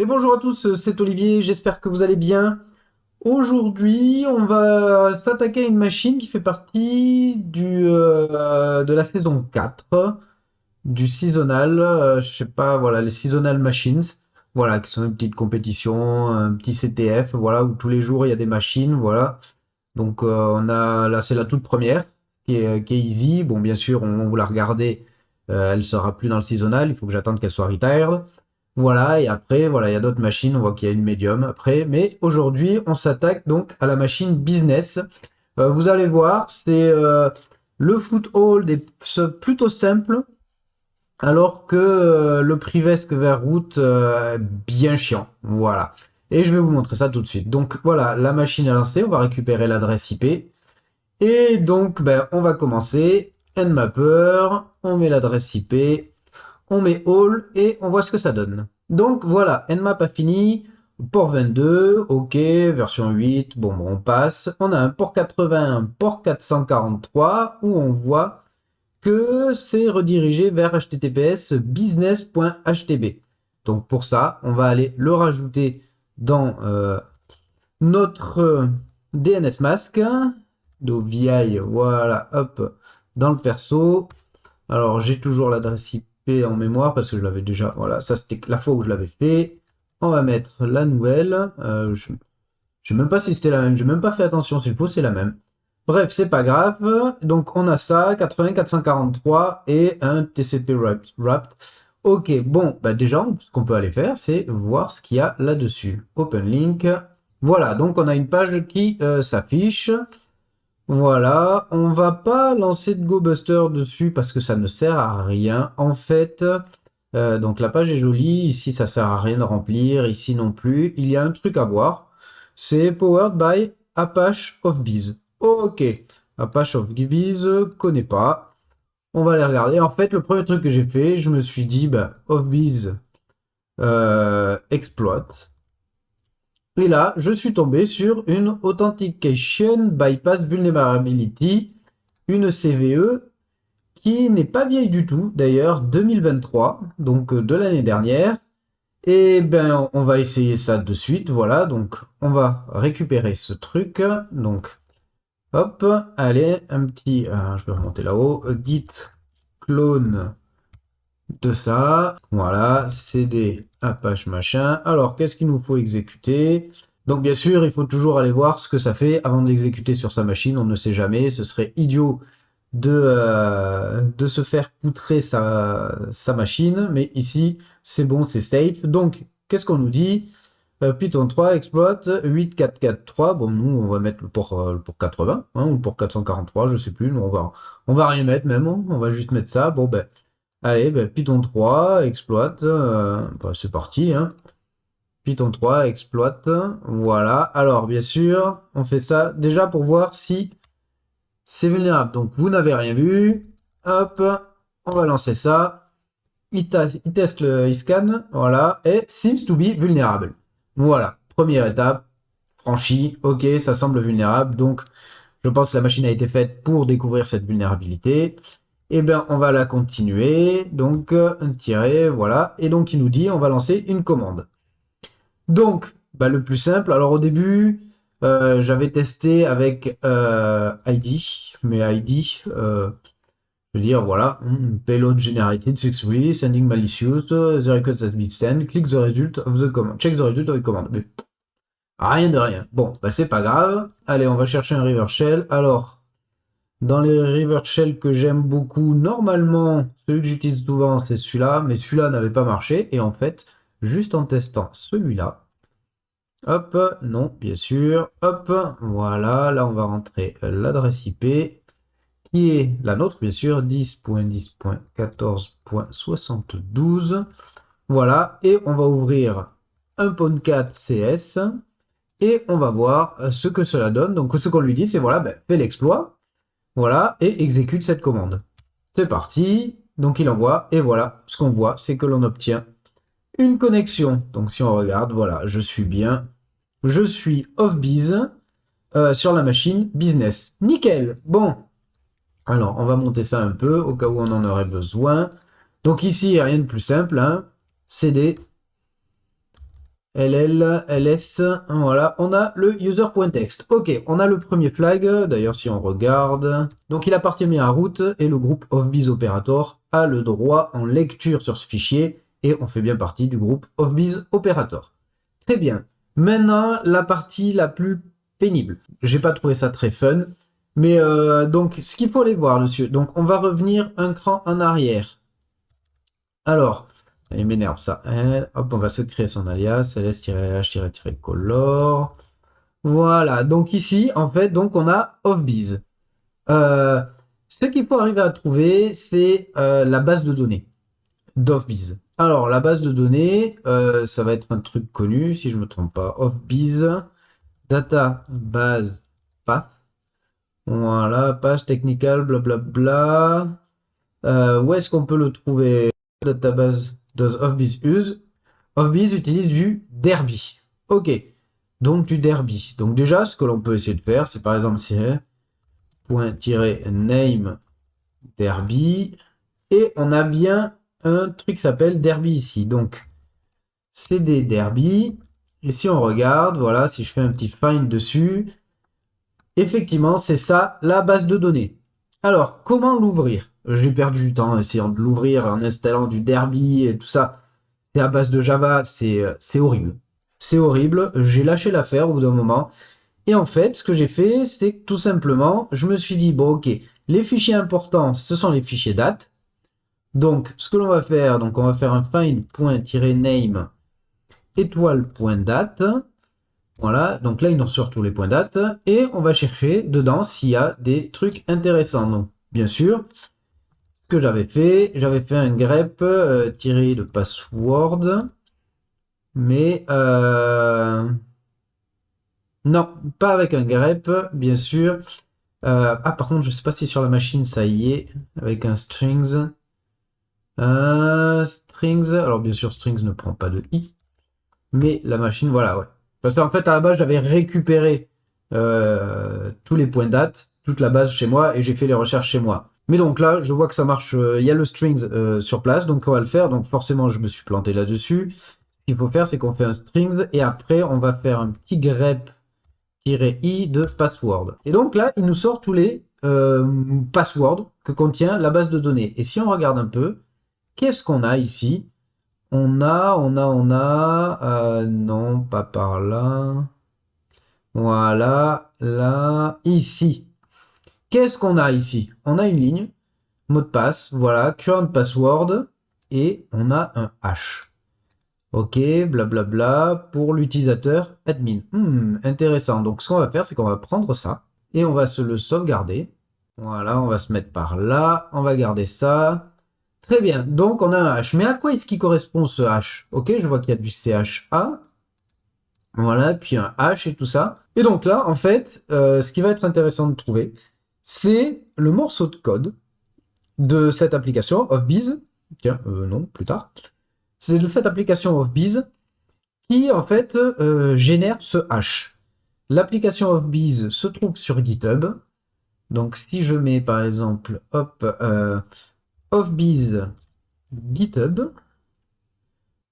Et bonjour à tous, c'est Olivier, j'espère que vous allez bien. Aujourd'hui, on va s'attaquer à une machine qui fait partie de la saison 4 du seasonal, je sais pas, voilà, les seasonal machines, voilà, qui sont une petite compétition, un petit CTF, voilà, où tous les jours il y a des machines, voilà. Donc on a là, c'est la toute première qui est easy. Bon, bien sûr, on vous la regarder, elle sera plus dans le seasonal, il faut que j'attende qu'elle soit retired. Voilà, et après, voilà, il y a d'autres machines, on voit qu'il y a une médium après, mais aujourd'hui, on s'attaque donc à la machine business. Vous allez voir, c'est le foothold est plutôt simple, alors que le Privesque vers route, bien chiant. Voilà. Et je vais vous montrer ça tout de suite. Donc voilà, la machine est lancée, on va récupérer l'adresse IP. Et donc, ben, on va commencer. Nmapper, on met l'adresse IP, on met all et on voit ce que ça donne. Donc voilà, Nmap a fini. Port 22, ok, version 8, bon, on passe. On a un port 80, un port 443 où on voit que c'est redirigé vers https business.htb. Donc pour ça, on va aller le rajouter dans notre DNS mask. Donc VI, voilà, hop, dans le perso. Alors j'ai toujours l'adresse IP en mémoire parce que je l'avais déjà. Voilà, ça c'était la fois où je l'avais fait. On va mettre la nouvelle. Je sais même pas si c'était la même. J'ai même pas fait attention. S'il faut, c'est la même. Bref, c'est pas grave. Donc on a ça, 80 443 et un TCP wrapped. Ok, bon, bah déjà, ce qu'on peut aller faire, c'est voir ce qu'il y a là-dessus. Open link. Voilà, donc on a une page qui s'affiche. Voilà, on va pas lancer de GoBuster dessus parce que ça ne sert à rien. En fait, donc la page est jolie. Ici, ça sert à rien de remplir. Ici non plus. Il y a un truc à voir. C'est Powered by Apache of Bees. Ok, Apache of Bees, connais pas. On va aller regarder. En fait, le premier truc que j'ai fait, je me suis dit, bah, of Bees exploit. Et là, je suis tombé sur une Authentication Bypass Vulnerability, une CVE qui n'est pas vieille du tout, d'ailleurs, 2023, donc de l'année dernière. Et ben, on va essayer ça de suite, voilà, donc on va récupérer ce truc, donc hop, allez, un petit, je vais remonter là-haut, git clone de ça, voilà, cd apache machin. Alors, qu'est-ce qu'il nous faut exécuter? Donc bien sûr, il faut toujours aller voir ce que ça fait avant de l'exécuter sur sa machine, on ne sait jamais, ce serait idiot de se faire poutrer sa machine, mais ici, c'est bon, c'est safe. Donc, qu'est-ce qu'on nous dit? Python 3 exploit 8443. Bon, nous, on va mettre le port 80, hein, ou le port 443, je sais plus. Nous, on va rien mettre même, hein, on va juste mettre ça. Bon, ben, allez, ben, Python 3 exploit. Ben, c'est parti, hein. Python 3 exploit. Voilà. Alors, bien sûr, on fait ça déjà pour voir si c'est vulnérable. Donc, vous n'avez rien vu. Hop, on va lancer ça. Il teste il scanne. Voilà. Et seems to be vulnérable. Voilà. Première étape. Franchie. Ok, ça semble vulnérable. Donc, je pense que la machine a été faite pour découvrir cette vulnérabilité. Eh bien, on va la continuer. Donc, tirer. Voilà. Et donc, il nous dit, on va lancer une commande. Donc, bah, le plus simple. Alors, au début, j'avais testé avec ID, mais ID, je veux dire, voilà, payload generated successfully, sending malicious, the request has been sent, click the result of the command, check the result of the command. Mais rien de rien. Bon, bah c'est pas grave. Allez, on va chercher un reverse shell. Alors, dans les reverse shell que j'aime beaucoup, normalement, celui que j'utilise souvent, c'est celui-là, mais celui-là n'avait pas marché. Et en fait, juste en testant celui-là, hop, non, bien sûr, hop, voilà, là on va rentrer l'adresse IP, qui est la nôtre, bien sûr, 10.10.14.72. Voilà, et on va ouvrir un PON4 CS, et on va voir ce que cela donne. Donc ce qu'on lui dit, c'est voilà, ben, fais l'exploit, voilà, et exécute cette commande. C'est parti, donc il envoie, et voilà, ce qu'on voit, c'est que l'on obtient une connexion. Donc si on regarde, voilà, je suis bien, je suis off-biz sur la machine business. Nickel. Bon, alors on va monter ça un peu au cas où on en aurait besoin. Donc ici, rien de plus simple, hein. CD LL, LS, voilà, on a le user.text. Ok, on a le premier flag, d'ailleurs si on regarde, donc il appartient bien à root et le groupe offbees operator a le droit en lecture sur ce fichier et on fait bien partie du groupe offbees operator. Très bien, maintenant la partie la plus pénible. J'ai pas trouvé ça très fun, mais donc ce qu'il faut aller voir dessus, donc on va revenir un cran en arrière. Alors, il m'énerve ça. Hop, on va se créer son alias, ls-h-color. Voilà, donc ici, en fait, donc on a offbees. Euh, Ce qu'il faut arriver à trouver, c'est la base de données d'offbees. Alors, la base de données, ça va être un truc connu, si je ne me trompe pas. Offbees, data base path. Voilà, page technical, blablabla. Où est-ce qu'on peut le trouver? Database does Offbees use? Offbees utilise du Derby. Ok, donc du Derby. Donc déjà, ce que l'on peut essayer de faire, c'est par exemple .name Derby. Et on a bien un truc qui s'appelle Derby ici. Donc, cd Derby. Et si on regarde, voilà, si je fais un petit find dessus, effectivement, c'est ça, la base de données. Alors, comment l'ouvrir? J'ai perdu du temps en essayant de l'ouvrir, en installant du Derby et tout ça. C'est à base de Java, c'est horrible. C'est horrible, j'ai lâché l'affaire au bout d'un moment. Et en fait, ce que j'ai fait, c'est que tout simplement, je me suis dit, bon ok, les fichiers importants, ce sont les fichiers date. Donc, ce que l'on va faire, donc on va faire un find.name étoile.date. Voilà, donc là, il nous ressort tous les points date. Et on va chercher dedans s'il y a des trucs intéressants. Donc, bien sûr, ce que j'avais fait un grep tiré de password. Mais non, pas avec un grep, bien sûr. Ah, par contre, je sais pas si sur la machine ça y est, avec un strings. Strings, alors bien sûr, strings ne prend pas de i, mais la machine, voilà, ouais. Parce qu'en fait, à la base, j'avais récupéré tous les points date, toute la base chez moi, et j'ai fait les recherches chez moi. Mais donc là, je vois que ça marche, il y a le strings sur place, donc on va le faire. Donc forcément, je me suis planté là-dessus. Ce qu'il faut faire, c'est qu'on fait un strings, et après, on va faire un petit grep-i de password. Et donc là, il nous sort tous les passwords que contient la base de données. Et si on regarde un peu, qu'est-ce qu'on a ici? Non, pas par là. Voilà, là, ici. Qu'est-ce qu'on a ici? On a une ligne, mot de passe, voilà, current password, et on a un hash. Ok, blablabla, pour l'utilisateur admin. Intéressant. Donc, ce qu'on va faire, c'est qu'on va prendre ça, et on va se le sauvegarder. Voilà, on va se mettre par là, on va garder ça. Très bien, donc on a un H. Mais à quoi est-ce qu'il correspond ce H? Ok, je vois qu'il y a du CHA. Voilà, puis un H et tout ça. Et donc là, en fait, ce qui va être intéressant de trouver, c'est le morceau de code de cette application, Offbees. Tiens, non, plus tard. C'est de cette application Offbees qui, en fait, génère ce H. L'application Offbees se trouve sur GitHub. Donc si je mets, par exemple, hop, Offbees GitHub.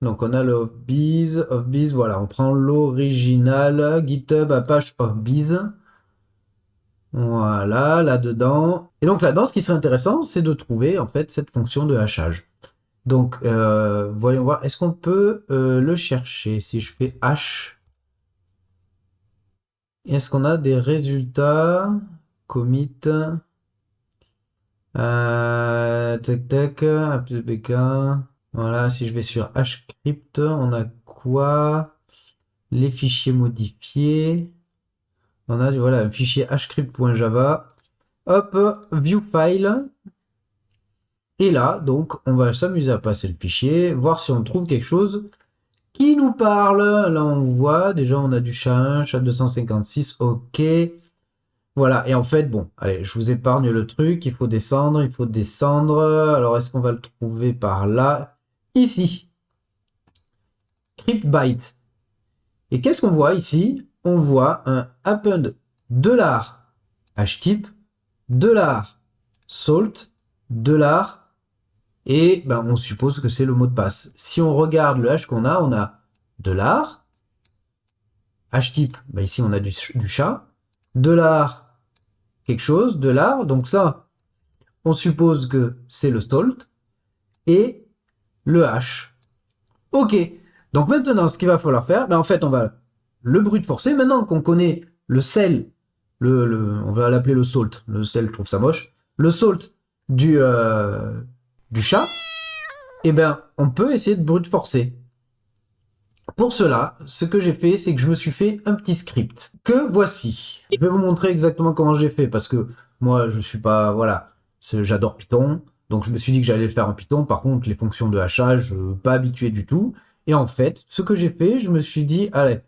Donc on a le Offbees, voilà, on prend l'original, GitHub Apache Offbees. Voilà, là-dedans. Et donc là-dedans, ce qui serait intéressant, c'est de trouver en fait cette fonction de hachage. Donc, voyons voir, est-ce qu'on peut le chercher? Si je fais hash, est-ce qu'on a des résultats? Commit. Tac tac, AppBK. Voilà, si je vais sur hscript, on a quoi? Les fichiers modifiés. On a voilà, un fichier hscript.java. Hop, view file. Et là, donc, on va s'amuser à passer le fichier, voir si on trouve quelque chose qui nous parle. Là, on voit, déjà, on a du SHA-1, SHA-256, ok. Voilà, et en fait, bon, allez, je vous épargne le truc, il faut descendre, il faut descendre. Alors, est-ce qu'on va le trouver par là? Ici. Cryptbyte. Et qu'est-ce qu'on voit ici? On voit un append $htype, $salt, et ben, on suppose que c'est le mot de passe. Si on regarde le hash qu'on a, on a $, H-type, bah ici on a du chat. $, quelque chose, $, donc ça, on suppose que c'est le salt. Et le H. Ok, donc maintenant, ce qu'il va falloir faire, ben en fait, on va le brute forcer. Maintenant qu'on connaît le sel, on va l'appeler le salt. Le sel, je trouve ça moche. Le salt du chat, eh ben, on peut essayer de brute forcer. Pour cela, ce que j'ai fait, c'est que je me suis fait un petit script que voici. Je vais vous montrer exactement comment j'ai fait parce que moi, je suis pas, voilà, j'adore Python, donc je me suis dit que j'allais le faire en Python. Par contre, les fonctions de hachage, pas habitué du tout. Et en fait, ce que j'ai fait, je me suis dit, allez,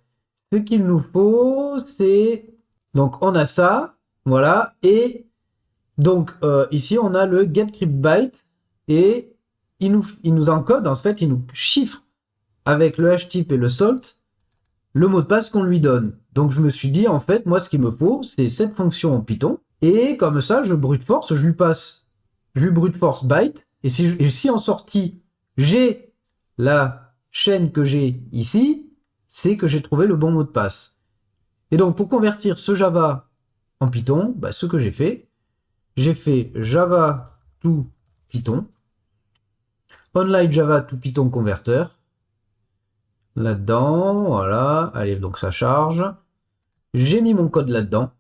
ce qu'il nous faut, c'est donc on a ça, voilà, et donc ici on a le getCryptByte et il nous encode, en fait, il nous chiffre avec le htype et le salt, le mot de passe qu'on lui donne. Donc je me suis dit, en fait, moi, ce qu'il me faut, c'est cette fonction en Python. Et comme ça, je brute force, je lui brute force byte. Et si en sortie, j'ai la chaîne que j'ai ici, c'est que j'ai trouvé le bon mot de passe. Et donc, pour convertir ce Java en Python, bah, ce que j'ai fait Java to Python, online Java to Python converter, là-dedans, voilà, allez, donc ça charge. J'ai mis mon code là-dedans,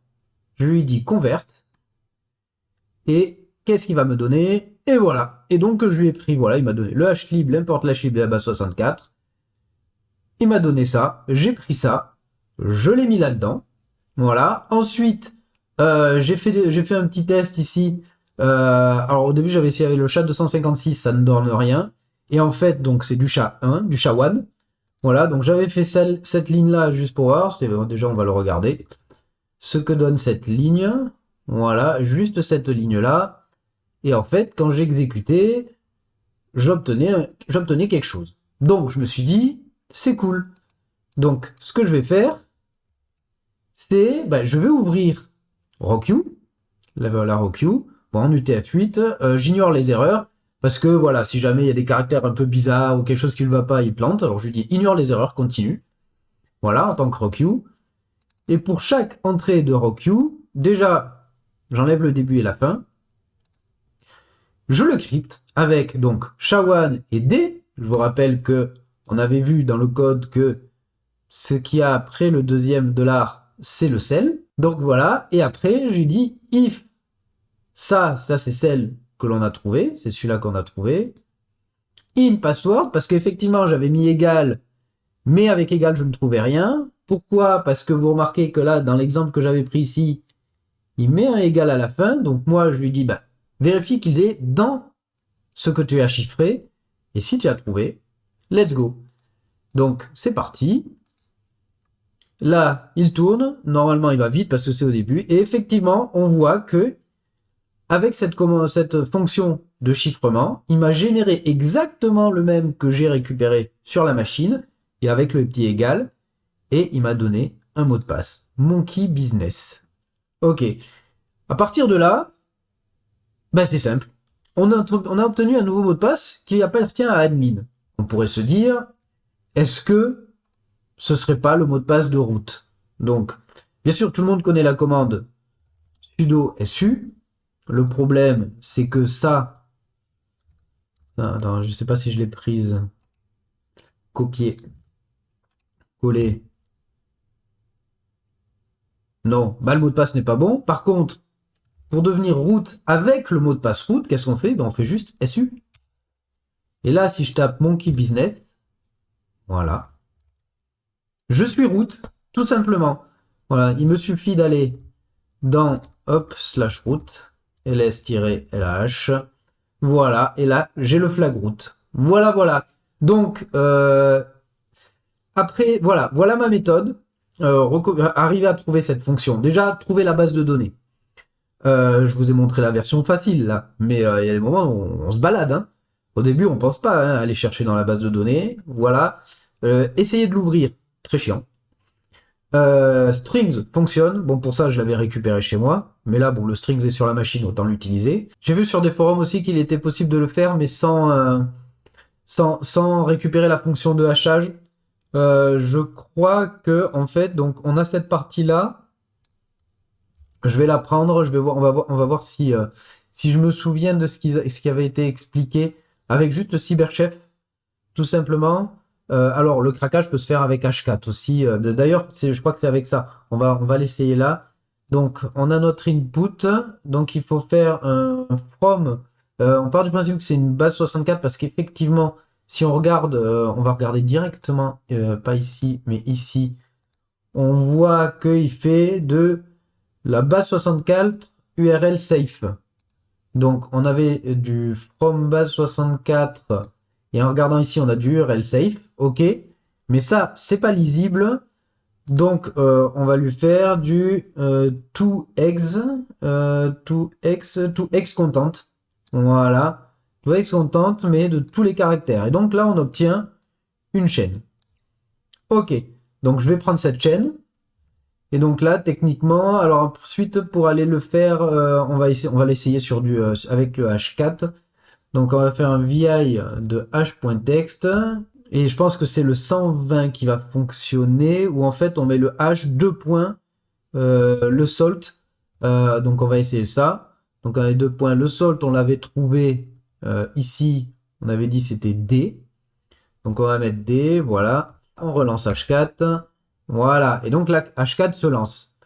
je lui dis convert, et qu'est-ce qu'il va me donner? Et voilà, et donc je lui ai pris, voilà, il m'a donné le hlib, l'import hlib de la base 64, il m'a donné ça, j'ai pris ça, je l'ai mis là-dedans, voilà, ensuite, j'ai fait un petit test ici, alors au début j'avais essayé avec le chat 256, ça ne donne rien, et en fait, donc c'est du chat 1, du chat 1, voilà, donc j'avais fait cette ligne-là juste pour voir, déjà on va le regarder, ce que donne cette ligne, voilà, juste cette ligne-là, et en fait, quand j'exécutais, j'obtenais quelque chose. Donc je me suis dit, c'est cool. Donc ce que je vais faire, c'est, je vais ouvrir RockU, la RockU, bon, en UTF-8, j'ignore les erreurs, parce que voilà, si jamais il y a des caractères un peu bizarres ou quelque chose qui ne va pas, il plante. Alors je lui dis ignore les erreurs, continue. Voilà, en tant que RockU. Et pour chaque entrée de RockU, déjà, j'enlève le début et la fin. Je le crypte avec donc SHA-1 et D. Je vous rappelle que on avait vu dans le code que ce qu'il y a après le deuxième $, c'est le sel. Donc voilà, et après, je lui dis if ça c'est celle que l'on a trouvé, c'est celui-là qu'on a trouvé. In password, parce qu'effectivement j'avais mis égal, mais avec égal je ne trouvais rien. Pourquoi? Parce que vous remarquez que là, dans l'exemple que j'avais pris ici, il met un égal à la fin, donc moi je lui dis, vérifie qu'il est dans ce que tu as chiffré, et si tu as trouvé, let's go. Donc c'est parti. Là, il tourne, normalement il va vite parce que c'est au début, et effectivement on voit que avec cette fonction de chiffrement, il m'a généré exactement le même que j'ai récupéré sur la machine, et avec le petit égal, et il m'a donné un mot de passe. Monkey Business. Ok. À partir de là, c'est simple. On a obtenu un nouveau mot de passe qui appartient à admin. On pourrait se dire, est-ce que ce serait pas le mot de passe de route? Donc, bien sûr, tout le monde connaît la commande sudo su. Le problème, c'est que ça... Attends, je sais pas si je l'ai prise. Copier. Coller. Non, le mot de passe n'est pas bon. Par contre, pour devenir root avec le mot de passe root, qu'est-ce qu'on fait? On fait juste su. Et là, si je tape monkey business, voilà. Je suis root, tout simplement. Voilà, il me suffit d'aller dans /root, ls-lh. Voilà, et là, j'ai le flag root. Voilà. Donc, après, voilà ma méthode. Arriver à trouver cette fonction. Déjà, trouver la base de données. Je vous ai montré la version facile, là. Mais il y a des moments où on se balade. Hein. Au début, on pense pas aller chercher dans la base de données. Voilà. Essayez de l'ouvrir. Très chiant. Strings fonctionne. Bon, pour ça, je l'avais récupéré chez moi. Mais là, bon, le strings est sur la machine, autant l'utiliser. J'ai vu sur des forums aussi qu'il était possible de le faire, mais sans récupérer la fonction de hachage. Je crois que en fait, donc on a cette partie-là. Je vais la prendre. Je vais voir. On va voir si si je me souviens de ce qui avait été expliqué avec juste le cyberchef, tout simplement. Alors le craquage peut se faire avec H4 aussi. D'ailleurs, je crois que c'est avec ça. On va l'essayer là. Donc on a notre input. Donc il faut faire un from. On part du principe que c'est une base 64 parce qu'effectivement, si on regarde, on va regarder directement, pas ici, mais ici, on voit qu'il fait de la base 64 URL safe. Donc on avait du from base 64 et en regardant ici on a du URL safe, ok, mais ça c'est pas lisible, donc on va lui faire du toEx content, voilà, toEx content mais de tous les caractères, et donc là on obtient une chaîne, ok, donc je vais prendre cette chaîne. Et donc là, techniquement, alors ensuite pour aller le faire, on va l'essayer sur avec le H4. Donc on va faire un VI de h.text et je pense que c'est le 120 qui va fonctionner où en fait on met le h 2 points le salt. Donc on va essayer ça. Donc on a les 2 points le salt, on l'avait trouvé ici, on avait dit c'était D. Donc on va mettre D, voilà. On relance H4. Voilà, et donc là H4 se lance.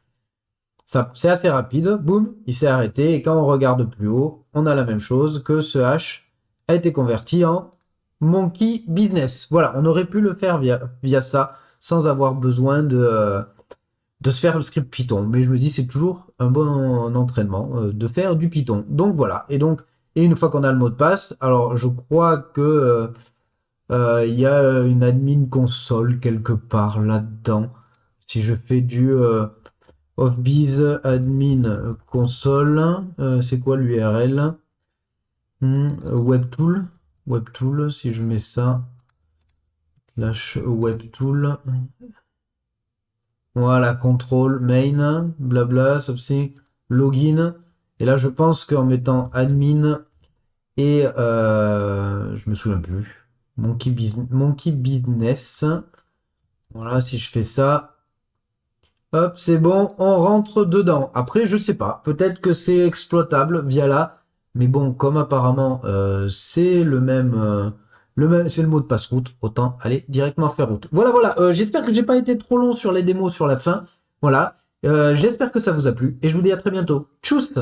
Ça, c'est assez rapide, boum, il s'est arrêté, et quand on regarde plus haut, on a la même chose que ce H a été converti en Monkey Business. Voilà, on aurait pu le faire via ça, sans avoir besoin de se faire le script Python. Mais je me dis, c'est toujours un bon entraînement de faire du Python. Donc voilà, et une fois qu'on a le mot de passe, alors je crois que il y a une admin console quelque part là-dedans. Si je fais du Offbiz admin console, c'est quoi l'URL? WebTool. WebTool, si je mets ça, slash WebTool. Voilà, control, main, blabla, something, login. Et là, je pense qu'en mettant admin et je me souviens plus. Monkey Business. Voilà, si je fais ça, hop, c'est bon, on rentre dedans. Après, je sais pas, peut-être que c'est exploitable via là, mais bon, comme apparemment c'est c'est le mot de passe route, autant aller directement faire route. Voilà, voilà. J'espère que j'ai pas été trop long sur les démos sur la fin. Voilà. J'espère que ça vous a plu et je vous dis à très bientôt. Tchuss!